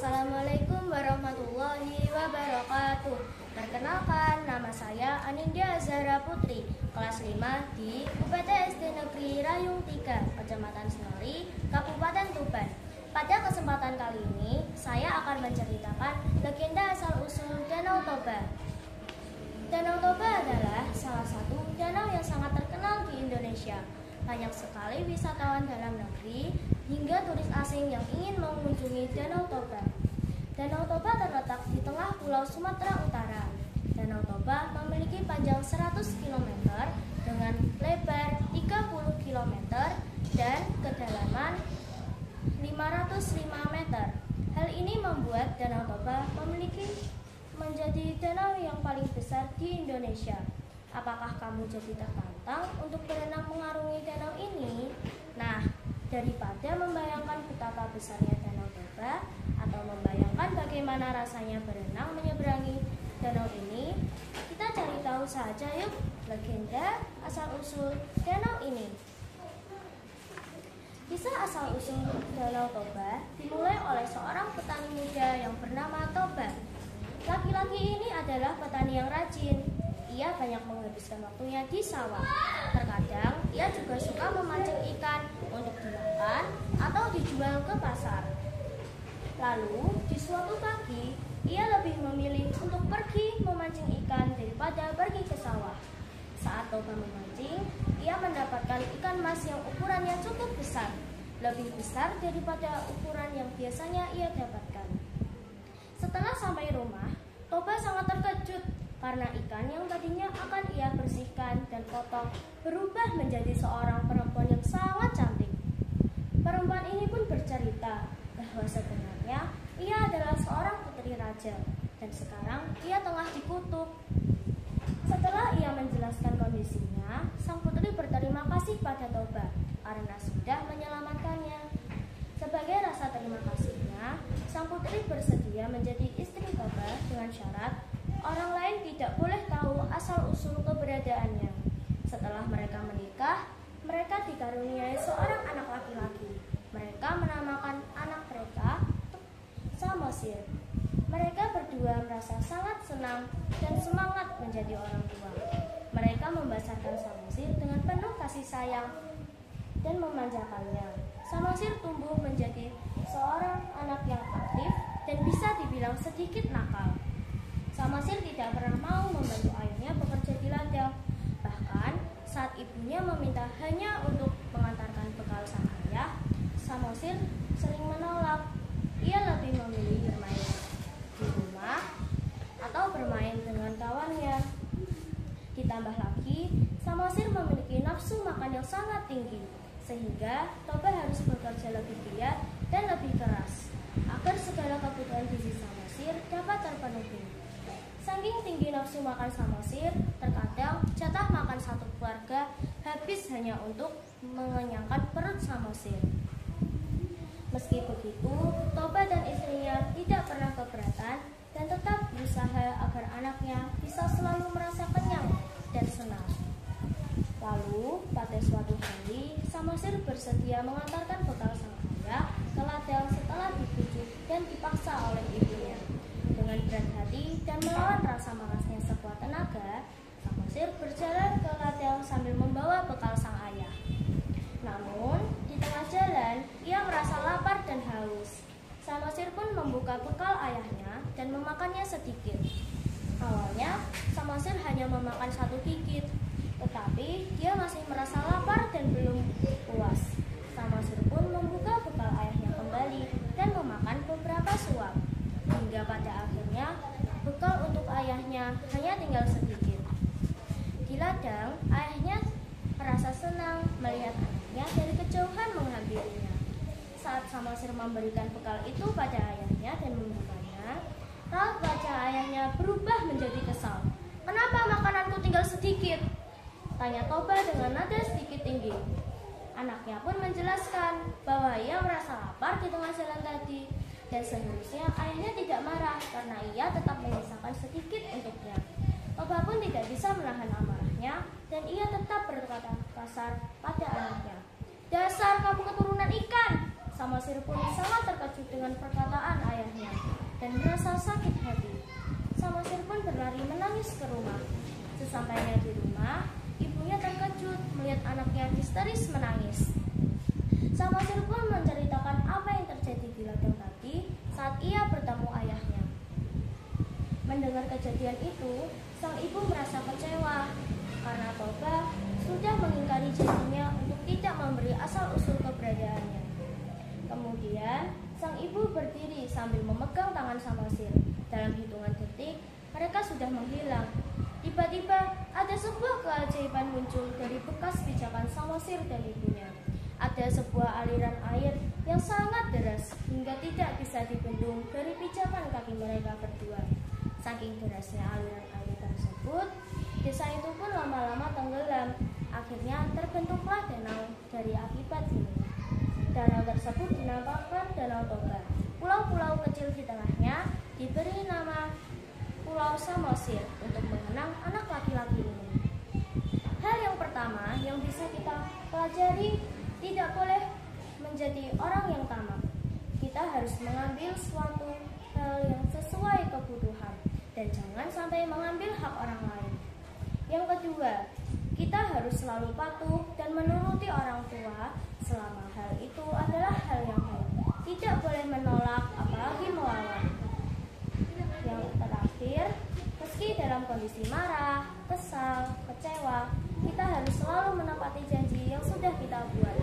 Assalamualaikum warahmatullahi wabarakatuh. Perkenalkan, nama saya Anindya Zahra Putri, kelas 5 di UPT SD Negeri Rayung 3, Kecamatan Senori, Kabupaten Tuban. Pada kesempatan kali ini, saya akan menceritakan legenda asal-usul Danau Toba. Danau Toba adalah salah satu danau yang sangat terkenal di Indonesia. Banyak sekali wisatawan dalam negeri hingga turis asing yang ingin mengunjungi Danau Toba. Danau Toba terletak di tengah Pulau Sumatera Utara. Danau Toba memiliki panjang 100 km dengan lebar 30 km dan kedalaman 505 meter. Hal ini membuat Danau Toba menjadi danau yang paling besar di Indonesia. Apakah kamu jadi tertantang untuk berenang mengarungi danau ini? Nah, daripada membayangkan betapa besarnya Danau Toba atau membayangkan bagaimana rasanya berenang menyeberangi danau ini, kita cari tahu saja yuk legenda asal-usul danau ini. Kisah asal-usul Danau Toba dimulai oleh seorang petani muda yang bernama Toba. Laki-laki ini adalah petani yang rajin. Ia banyak menghabiskan waktunya di sawah. Terkadang ia juga suka memancing ikan untuk dimakan atau dijual ke pasar. Lalu di suatu pagi ia lebih memilih untuk pergi memancing ikan daripada pergi ke sawah. Saat Toba memancing, ia mendapatkan ikan mas yang ukurannya cukup besar, lebih besar daripada ukuran yang biasanya ia dapatkan. Setelah sampai rumah, Toba sangat terkejut karena ikan yang tadinya akan ia bersihkan dan potong berubah menjadi seorang perempuan yang sangat cantik. Perempuan ini pun bercerita bahwa sebenarnya ia adalah seorang putri raja dan sekarang ia tengah dikutuk. Setelah ia menjelaskan kondisinya, sang putri berterima kasih pada Toba karena sudah menyelamatkannya. Sebagai rasa terima kasihnya, sang putri bersedia menjadi istri Toba dengan syarat orang lain tidak boleh tahu asal-usul keberadaannya. Setelah mereka menikah, mereka dikaruniai seorang anak laki-laki. Mereka menamakan anak mereka Samosir. Mereka berdua merasa sangat senang dan semangat menjadi orang tua. Mereka membesarkan Samosir dengan penuh kasih sayang dan memanjakannya. Samosir tumbuh menjadi seorang anak yang aktif dan bisa dibilang sedikit nakal. Samosir tidak pernah mau membantu ayahnya bekerja di ladang. Bahkan saat ibunya meminta hanya untuk mengantarkan bekal sang ayah, Samosir sering menolak. Ia lebih memilih bermain di rumah atau bermain dengan kawannya. Ditambah lagi, Samosir memiliki nafsu makan yang sangat tinggi, sehingga Toba harus bekerja lebih giat dan lebih keras agar segala kebutuhan gizi Samosir dapat terpenuhi. Saking tinggi nafsu makan Samosir, terkadang jatah makan satu keluarga habis hanya untuk mengenyangkan perut Samosir. Meski begitu, Toba dan istrinya tidak pernah keberatan dan tetap berusaha agar anaknya bisa selalu merasa kenyang dan senang. Lalu, pada suatu hari, Samosir bersedia mengantarkan bekal sang ayah ke ladang setelah dibujuk dan dipaksa oleh ibunya. Dengan berat hati dan melawan rasa malasnya sekuat tenaga, Samosir berjalan ke ladang sambil membawa bekal sang ayah. Namun, di tengah jalan, ia merasa lapar dan haus. Samosir pun membuka bekal ayahnya dan memakannya sedikit. Awalnya, Samosir hanya memakan satu gigit, tetapi dia masih merasa lapar dan belum puas. Samosir pun membuka bekal ayahnya kembali dan memakan beberapa suap. Hingga pada akhirnya, bekal untuk ayahnya hanya tinggal sedikit. Di ladang, ayahnya merasa senang melihat anaknya dari kejauhan menghampirinya. Saat Samosir memberikan bekal itu pada ayahnya dan membukanya, raut wajah ayahnya berubah menjadi kesal. "Kenapa makananku tinggal sedikit?" tanya Toba dengan nada sedikit tinggi. Anaknya pun menjelaskan bahwa ia merasa lapar di tengah jalan tadi. Dan seharusnya ayahnya tidak marah karena ia tetap menyisakan sedikit untuknya. Toba pun tidak bisa menahan amarahnya dan ia tetap berkata kasar pada anaknya. "Dasar kamu keturunan ikan!" Samosir pun sangat terkejut dengan perkataan ayahnya dan merasa sakit hati. Samosir pun berlari menangis ke rumah. Sesampainya di rumah, ibunya terkejut melihat anaknya histeris menangis. Samosir pun menceritakan apa yang terjadi di ladang tadi saat ia bertemu ayahnya. Mendengar kejadian itu, sang ibu merasa kecewa karena Toba sudah mengingkari janjinya untuk tidak memberi asal-usul keberadaannya. Kemudian, sang ibu berdiri sambil memegang tangan Samosir. Dalam hitungan detik, mereka sudah menghilang. Tiba-tiba, ada sebuah keajaiban muncul dari bekas pijakan Samosir dan ibunya. Ada sebuah aliran air yang sangat deras hingga tidak bisa dibendung dari pijakan kaki mereka berdua. Saking derasnya aliran air tersebut, desa itu pun lama-lama tenggelam. Akhirnya terbentuklah danau dari akibat ini. Danau tersebut dinamakan Danau Toba. Pulau-pulau kecil di tengahnya diberi nama Pulau Samosir untuk mengenang anak laki-laki ini. Hal yang pertama yang bisa kita pelajari, tidak boleh menjadi orang yang tamak. Kita harus mengambil suatu hal yang sesuai kebutuhan dan jangan sampai mengambil hak orang lain. Yang kedua, kita harus selalu patuh dan menuruti orang tua selama hal itu adalah hal yang baik. Tidak boleh menolak, apalagi melawan. Yang terakhir, meski dalam kondisi marah, kesal, kecewa, kita harus selalu menepati janji yang sudah kita buat.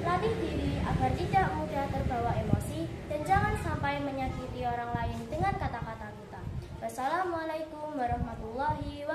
Latih diri agar tidak mudah terbawa emosi dan jangan sampai menyakiti orang lain dengan kata-kata kita. Wassalamualaikum warahmatullahi wabarakatuh.